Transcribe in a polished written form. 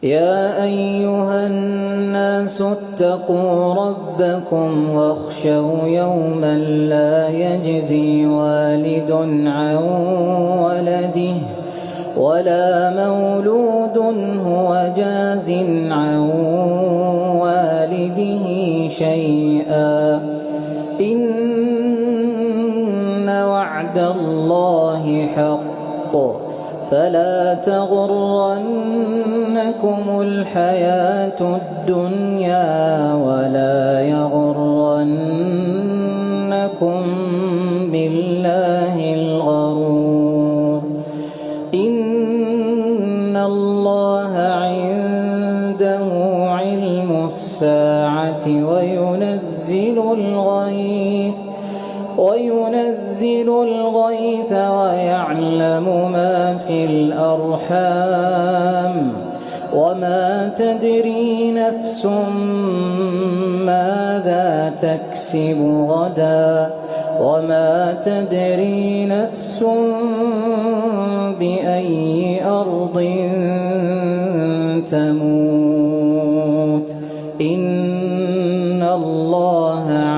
يا أيها الناس اتقوا ربكم واخشوا يوما لا يجزي والد عن ولده ولا مولود هو جاز عن والده شيئا إن وعد الله حق فلا تغرنكم الحياة الدنيا ولا يغرنكم بالله الغرور إن الله عنده علم الساعة وينزل الغيث ويعلم ما في الأرحام وما تدري نفس ماذا تكسب غدا وما تدري نفس بأي أرض تموت إن الله